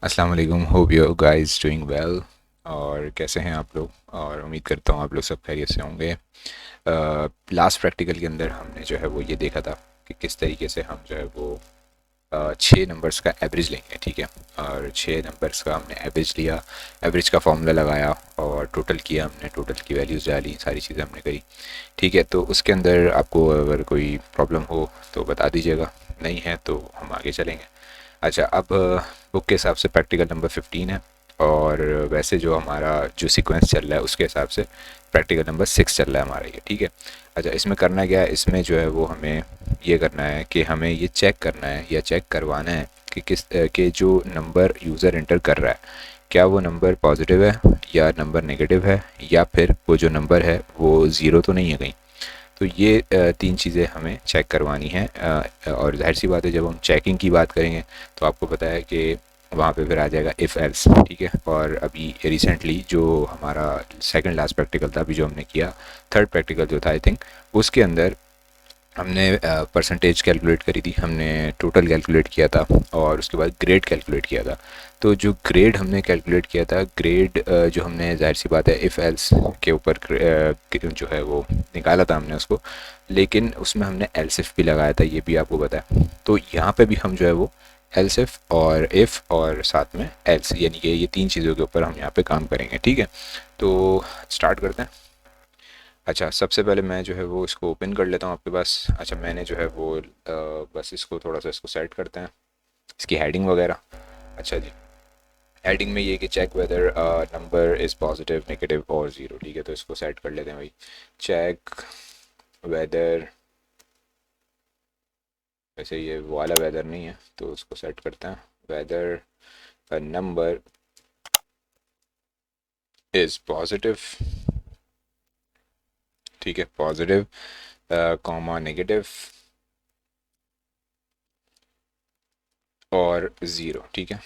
अस्सलाम वालेकुम, hope you guys doing well. और कैसे हैं आप लोग? और उम्मीद करता हूँ आप लोग सब खैरियत से होंगे। लास्ट प्रैक्टिकल के अंदर हमने जो है वो ये देखा था कि किस तरीके से हम जो है वो 6 नंबर्स का एवरेज लेंगे, ठीक है। और 6 नंबर्स का हमने एवरेज लिया, एवरेज का फॉर्मूला लगाया और टोटल किया, हमने टोटल की वैल्यूज़ डाली, सारी चीज़ें हमने करी, ठीक है। तो उसके अंदर आपको अगर कोई प्रॉब्लम हो तो बता दीजिएगा, नहीं है तो हम आगे चलेंगे। अच्छा, अब बुक के हिसाब से प्रैक्टिकल नंबर 15 है, और वैसे जो हमारा जो सीक्वेंस चल रहा है उसके हिसाब से प्रैक्टिकल नंबर 6 चल रहा है हमारा ये, ठीक है। अच्छा, इसमें करना क्या है, इसमें जो है वो हमें ये करना है कि हमें ये चेक करना है या चेक करवाना है कि के जो नंबर यूज़र इंटर कर रहा है, क्या वो नंबर पॉजिटिव है या नंबर नेगेटिव है, या फिर वो जो नंबर है वो ज़ीरो तो नहीं है कहीं। तो ये तीन चीज़ें हमें चेक करवानी है। और जाहिर सी बात है, जब हम चेकिंग की बात करेंगे तो आपको पता है कि वहाँ पे फिर आ जाएगा इफ़ एल्स, ठीक है। और अभी रिसेंटली जो हमारा सेकंड लास्ट प्रैक्टिकल था, अभी जो हमने किया थर्ड प्रैक्टिकल जो था आई थिंक, उसके अंदर हमने परसेंटेज कैलकुलेट करी थी, हमने टोटल कैलकुलेट किया था और उसके बाद ग्रेड कैलकुलेट किया था। तो जो ग्रेड हमने कैलकुलेट किया था, ग्रेड जो हमने जाहिर सी बात है इफ़ एल्स के ऊपर जो है वो निकाला था हमने उसको, लेकिन उसमें हमने एल्सिफ भी लगाया था, ये भी आपको पता है। तो यहाँ पे भी हम जो है वो एल्सिफ और इफ़ और साथ में एल्स, यानी कि ये तीन चीज़ों के ऊपर हम यहाँ पे काम करेंगे, ठीक है। तो स्टार्ट करते हैं। अच्छा, सबसे पहले मैं जो है वो इसको ओपन कर लेता हूँ आपके पास। अच्छा, मैंने जो है वो बस इसको थोड़ा सा इसको सेट करते हैं, इसकी हेडिंग वगैरह। अच्छा जी, हेडिंग में ये कि check whether number is positive, negative और ज़ीरो, ठीक है। तो इसको सेट कर लेते हैं भाई, चेक वेदर। वैसे ये वो वाला वेदर नहीं है तो उसको सेट करते हैं, वेदर नंबर इज़ पॉजिटिव, ठीक है, पॉजिटिव कॉमा नेगेटिव और ज़ीरो, ठीक है।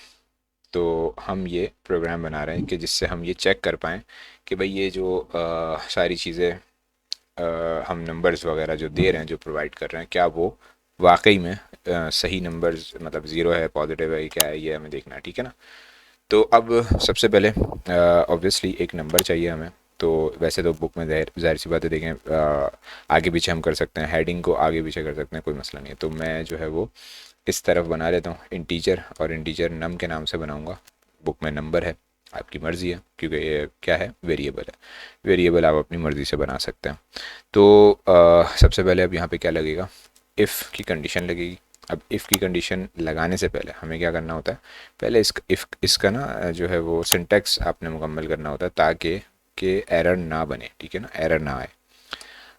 तो हम ये प्रोग्राम बना रहे हैं कि जिससे हम ये चेक कर पाएँ कि भाई ये जो सारी चीज़ें हम नंबर्स वगैरह जो दे रहे हैं, जो प्रोवाइड कर रहे हैं, क्या वो वाकई में सही नंबर्स, मतलब ज़ीरो है, पॉजिटिव है, क्या है, ये हमें देखना है, ठीक है ना। तो अब सबसे पहले ऑब्वियसली एक नंबर चाहिए हमें। तो वैसे तो बुक में ज़ाहिर सी बात है, देखें आगे पीछे हम कर सकते हैं, हेडिंग को आगे पीछे कर सकते हैं, कोई मसला नहीं है। तो मैं जो है वो इस तरफ बना लेता हूँ इंटीजर, और इंटीजर नम के नाम से बनाऊँगा। बुक में नंबर है, आपकी मर्ज़ी है, क्योंकि ये क्या है, वेरिएबल है। वेरिएबल आप अपनी मर्ज़ी से बना सकते हैं। तो सबसे पहले अब यहाँ पे क्या लगेगा, इफ़ की कंडीशन लगेगी। अब इफ़ की कंडीशन लगाने से पहले हमें क्या करना होता है, पहले इसका ना जो है वो सिंटेक्स आपने मुकम्मल करना होता है, ताकि कि एरर ना बने, ठीक है ना, एरर ना आए।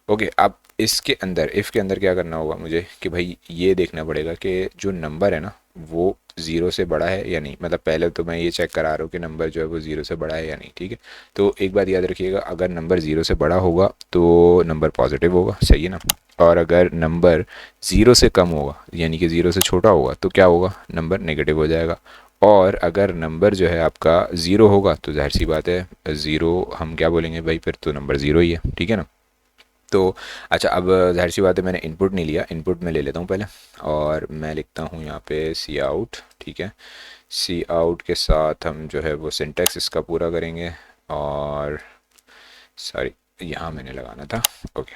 ओके, अब इसके अंदर इफ़ के अंदर क्या करना होगा मुझे कि भाई ये देखना पड़ेगा कि जो नंबर है ना वो ज़ीरो से बड़ा है या नहीं। मतलब पहले तो मैं ये चेक करा रहा हूँ कि नंबर जो है वो ज़ीरो से बड़ा है या नहीं, ठीक है। तो एक बात याद रखिएगा, अगर नंबर ज़ीरो से बड़ा होगा तो नंबर पॉजिटिव होगा, सही है ना। और अगर नंबर ज़ीरो से कम होगा, यानी कि ज़ीरो से छोटा होगा, तो क्या होगा, नंबर नेगेटिव हो जाएगा। और अगर नंबर जो है आपका ज़ीरो होगा तो जाहिर सी बात है, ज़ीरो हम क्या बोलेंगे भाई, फिर तो नंबर ज़ीरो ही है, ठीक है ना। तो अच्छा, अब जाहिर सी बात है मैंने इनपुट नहीं लिया, इनपुट में ले लेता हूँ पहले। और मैं लिखता हूँ यहाँ पे सी आउट, ठीक है। सी आउट के साथ हम जो है वो सिंटेक्स इसका पूरा करेंगे। और सॉरी, यहाँ मैंने लगाना था, ओके।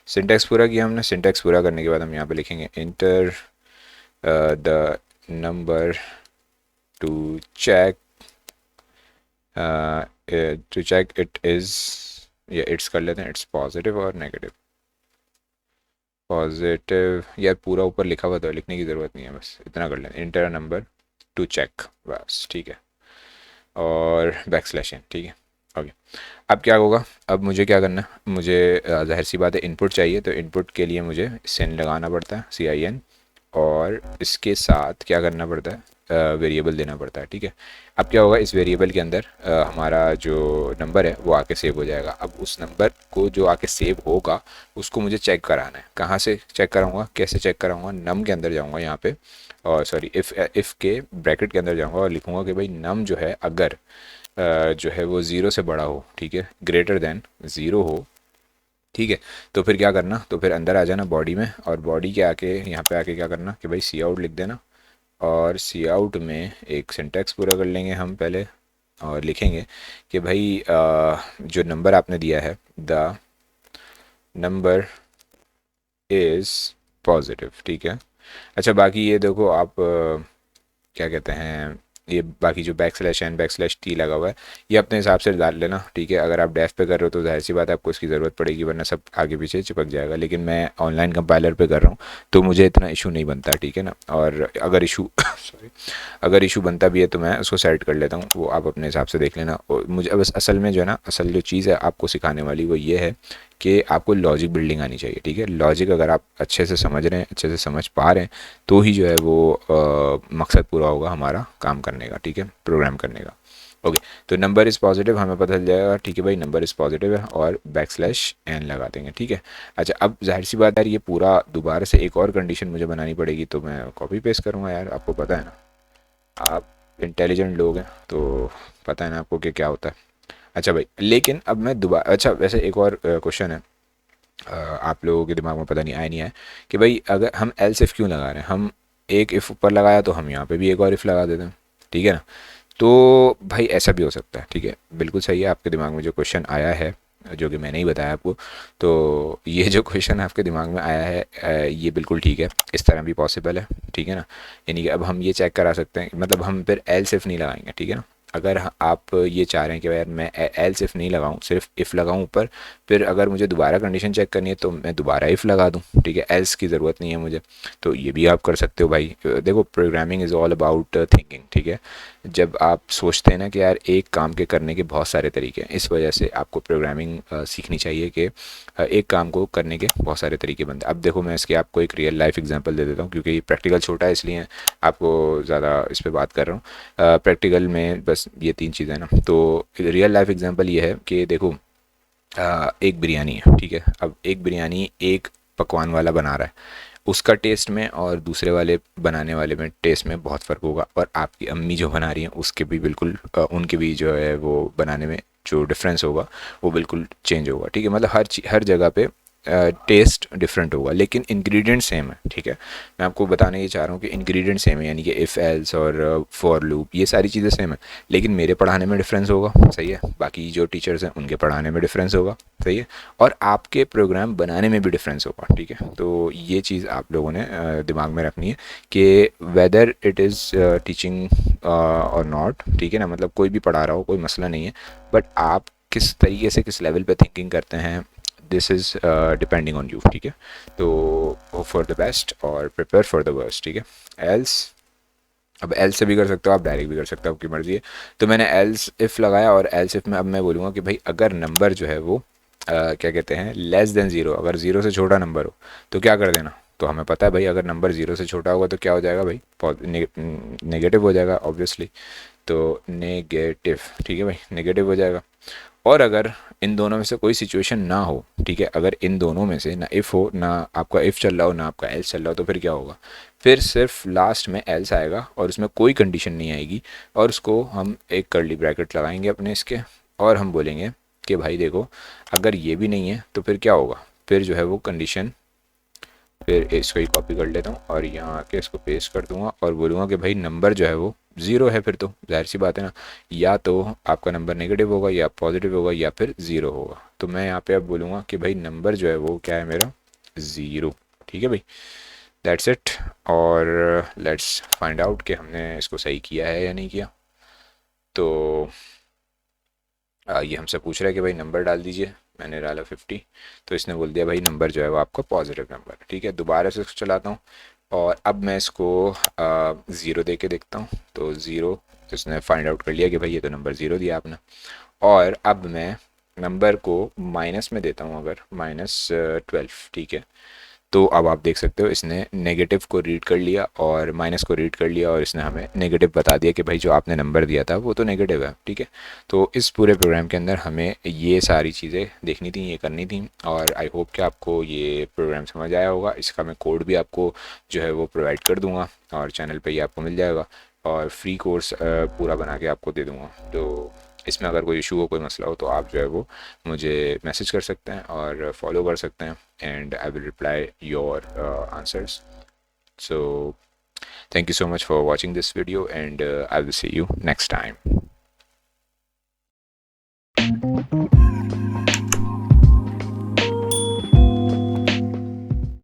सिंटेक्स पूरा किया हमने। सिंटेक्स पूरा करने के बाद हम यहाँ पे लिखेंगे enter the number to check, to check it is, या इट्स कर लेते हैं, इट्स पॉजिटिव और नेगेटिव। पॉजिटिव यार पूरा ऊपर लिखा हुआ तो लिखने की ज़रूरत नहीं है, बस इतना कर लें, इंटर नंबर टू चेक, बस ठीक है। और बैक स्लैश एन, ठीक है, ओके। अब क्या होगा, अब मुझे क्या करना है, मुझे जाहिर सी बात है इनपुट चाहिए, तो इनपुट के लिए मुझे सेन लगाना पड़ता है, CIN। और इसके साथ क्या करना पड़ता है, वेरिएबल देना पड़ता है, ठीक है। अब क्या होगा, इस वेरिएबल के अंदर हमारा जो नंबर है वो आके सेव हो जाएगा। अब उस नंबर को जो आके सेव होगा उसको मुझे चेक कराना है। कहाँ से चेक कराऊंगा, कैसे चेक कराऊंगा, नम के अंदर जाऊंगा यहाँ पे, और सॉरी इफ़ के ब्रैकेट के अंदर जाऊंगा और लिखूंगा कि भाई नम जो है अगर जो है वो ज़ीरो से बड़ा हो, ठीक है, ग्रेटर देन ज़ीरो हो, ठीक है। तो फिर क्या करना, तो फिर अंदर आ जाना बॉडी में, और बॉडी के आके यहाँ पे आके क्या करना कि भाई सी आउट लिख देना। और सी आउट में एक सिंटैक्स पूरा कर लेंगे हम पहले, और लिखेंगे कि भाई जो नंबर आपने दिया है, द नंबर इज़ पॉजिटिव, ठीक है। अच्छा, बाकी ये देखो आप क्या कहते हैं, ये बाकी जो back slash n back slash t लगा हुआ है, ये अपने हिसाब से डाल लेना, ठीक है। अगर आप डेफ पे कर रहे हो तो जाहिर सी बात है आपको इसकी ज़रूरत पड़ेगी, वरना सब आगे पीछे चिपक जाएगा। लेकिन मैं ऑनलाइन कंपाइलर पे कर रहा हूँ तो मुझे इतना इशू नहीं बनता, ठीक है ना। और अगर इशू सॉरी, अगर इशू बनता भी है तो मैं उसको सेट कर लेता हूँ, वो आप अपने हिसाब से देख लेना। और मुझे बस असल में जो है ना, असल जो चीज़ है आपको सिखाने वाली वो ये है कि आपको लॉजिक बिल्डिंग आनी चाहिए, ठीक है। लॉजिक अगर आप अच्छे से समझ रहे हैं, अच्छे से समझ पा रहे हैं, तो ही जो है वो मकसद पूरा होगा हमारा काम करने का, ठीक है, प्रोग्राम करने का। ओके, तो नंबर इज़ पॉजिटिव हमें पता चल जाएगा, ठीक है भाई, नंबर इज़ पॉजिटिव है, और बैक स्लैश एन लगा देंगे, ठीक है। अच्छा, अब जाहिर सी बात है ये पूरा दोबारा से एक और कंडीशन मुझे बनानी पड़ेगी, तो मैं कॉपी पेस्ट करूँगा यार, आपको पता है ना, आप इंटेलिजेंट लोग हैं तो पता है ना आपको कि क्या होता है। अच्छा भाई, लेकिन अब मैं दोबारा, अच्छा वैसे एक और क्वेश्चन है, आप लोगों के दिमाग में पता नहीं आया नहीं है कि भाई अगर हम एल्स इफ़ क्यों लगा रहे हैं, हम एक इफ़ ऊपर लगाया तो हम यहाँ पे भी एक और इफ़ लगा देते हैं, ठीक है ना। तो भाई ऐसा भी हो सकता है, ठीक है, बिल्कुल सही है आपके दिमाग में जो क्वेश्चन आया है, जो कि मैंने ही बताया आपको। तो ये जो क्वेश्चन आपके दिमाग में आया है ये बिल्कुल ठीक है, इस तरह भी पॉसिबल है, ठीक है ना। यानी कि अब हम ये चेक करा सकते हैं, मतलब हम फिर एल सिर्फ नहीं लगाएंगे, ठीक है ना। अगर आप ये चाह रहे हैं कि यार मैं एल सिर्फ नहीं लगाऊं, सिर्फ इफ़ लगाऊं ऊपर, फिर अगर मुझे दोबारा कंडीशन चेक करनी है तो मैं दोबारा इफ़ लगा दूं, ठीक है, एल्स की ज़रूरत नहीं है मुझे। तो ये भी आप कर सकते हो भाई। देखो, programming is all about thinking, ठीक है। जब आप सोचते हैं ना कि यार एक काम के करने के बहुत सारे तरीके हैं, इस वजह से आपको प्रोग्रामिंग सीखनी चाहिए कि एक काम को करने के बहुत सारे तरीके बनते हैं। अब देखो, मैं इसके आपको एक रियल लाइफ एग्जांपल दे देता हूँ, क्योंकि प्रैक्टिकल छोटा है इसलिए आपको ज़्यादा इस पर बात कर रहा हूँ। प्रैक्टिकल में बस ये तीन चीज़ें ना, तो रियल लाइफ एग्जांपल ये है कि देखो, एक बिरयानी है, ठीक है। अब एक बिरयानी एक पकवान वाला बना रहा है, उसका टेस्ट में और दूसरे वाले बनाने वाले में टेस्ट में बहुत फ़र्क होगा, और आपकी अम्मी जो बना रही हैं उसके भी बिल्कुल उनके भी जो है वो बनाने में जो डिफरेंस होगा वो बिल्कुल चेंज होगा, ठीक है। मतलब हर जगह पे टेस्ट डिफरेंट होगा, लेकिन इंग्रेडिएंट सेम है, ठीक है। मैं आपको बताने ये चाह रहा हूँ कि इंग्रेडिएंट सेम है, यानी कि इफ़ एल्स और फॉर लूप ये सारी चीज़ें सेम है, लेकिन मेरे पढ़ाने में डिफरेंस होगा, सही है, बाकी जो टीचर्स हैं उनके पढ़ाने में डिफरेंस होगा, सही है, और आपके प्रोग्राम बनाने में भी डिफरेंस होगा, ठीक है। तो ये चीज़ आप लोगों ने दिमाग में रखनी है कि वेदर इट इज़ टीचिंग और नॉट, ठीक है ना, मतलब कोई भी पढ़ा रहा हो कोई मसला नहीं है, बट आप किस तरीके से किस लेवल पे थिंकिंग करते हैं, this is depending on you, ठीक है। तो होप फॉर द बेस्ट और प्रिपेयर फॉर द वर्स्ट, ठीक है। एल्स, अब एल्स से भी कर सकते हो आप, डायरेक्ट भी कर सकते हो, आपकी मर्जी है। तो मैंने एल्स इफ़ लगाया, और एल्स इफ़ में अब मैं बोलूँगा कि भाई अगर नंबर जो है वो क्या कहते हैं लेस देन ज़ीरो, अगर ज़ीरो से छोटा नंबर हो तो क्या कर देना। तो हमें पता है भाई अगर नंबर ज़ीरो से छोटा होगा तो क्या हो जाएगा भाई, नेगेटिव हो जाएगा ऑब्वियसली। तो नेगेटिव, ठीक है भाई, नेगेटिव हो जाएगा। और अगर इन दोनों में से कोई सिचुएशन ना हो, ठीक है, अगर इन दोनों में से ना इफ़ हो, ना आपका इफ़ चल रहा हो, ना आपका एल्स चल रहा हो, तो फिर क्या होगा, फिर सिर्फ लास्ट में एल्स आएगा और उसमें कोई कंडीशन नहीं आएगी, और उसको हम एक कर्ली ब्रैकेट लगाएंगे अपने इसके, और हम बोलेंगे कि भाई देखो अगर ये भी नहीं है तो फिर क्या होगा, फिर जो है वो कंडीशन, फिर इसको ही कॉपी कर लेता हूँ और यहाँ आके इसको पेस्ट कर दूंगा और बोलूँगा कि भाई नंबर जो है वो ज़ीरो है, फिर तो जाहिर सी बात है ना, या तो आपका नंबर नेगेटिव होगा या पॉजिटिव होगा या फिर ज़ीरो होगा। तो मैं यहाँ पे अब बोलूँगा कि भाई नंबर जो है वो क्या है मेरा, ज़ीरो, ठीक है भाई, दैट्स इट। और लेट्स फाइंड आउट कि हमने इसको सही किया है या नहीं किया। तो ये हमसे पूछ रहा है कि भाई नंबर डाल दीजिए, मैंने डाला 50, तो इसने बोल दिया भाई नंबर जो है वो आपका पॉजिटिव नंबर है, ठीक है। दोबारा से इसको चलाता हूँ और अब मैं इसको ज़ीरो दे के देखता हूँ, तो ज़ीरो, तो इसने फाइंड आउट कर लिया कि भाई ये तो नंबर ज़ीरो दिया आपने। और अब मैं नंबर को माइनस में देता हूँ, अगर -12, ठीक है। तो अब आप देख सकते हो इसने नेगेटिव को रीड कर लिया और माइनस को रीड कर लिया, और इसने हमें नेगेटिव बता दिया कि भाई जो आपने नंबर दिया था वो तो नेगेटिव है, ठीक है। तो इस पूरे प्रोग्राम के अंदर हमें ये सारी चीज़ें देखनी थी, ये करनी थी, और आई होप कि आपको ये प्रोग्राम समझ आया होगा। इसका मैं कोड भी आपको जो है वो प्रोवाइड कर दूँगा और चैनल पर ही आपको मिल जाएगा, और फ्री कोर्स पूरा बना के आपको दे दूँगा। तो इसमें अगर कोई इशू हो, कोई मसला हो, तो आप जो है वो मुझे मैसेज कर सकते हैं और फॉलो कर सकते हैं, and I will reply your answers. So Thank you so much for watching this video, and I will see you next time.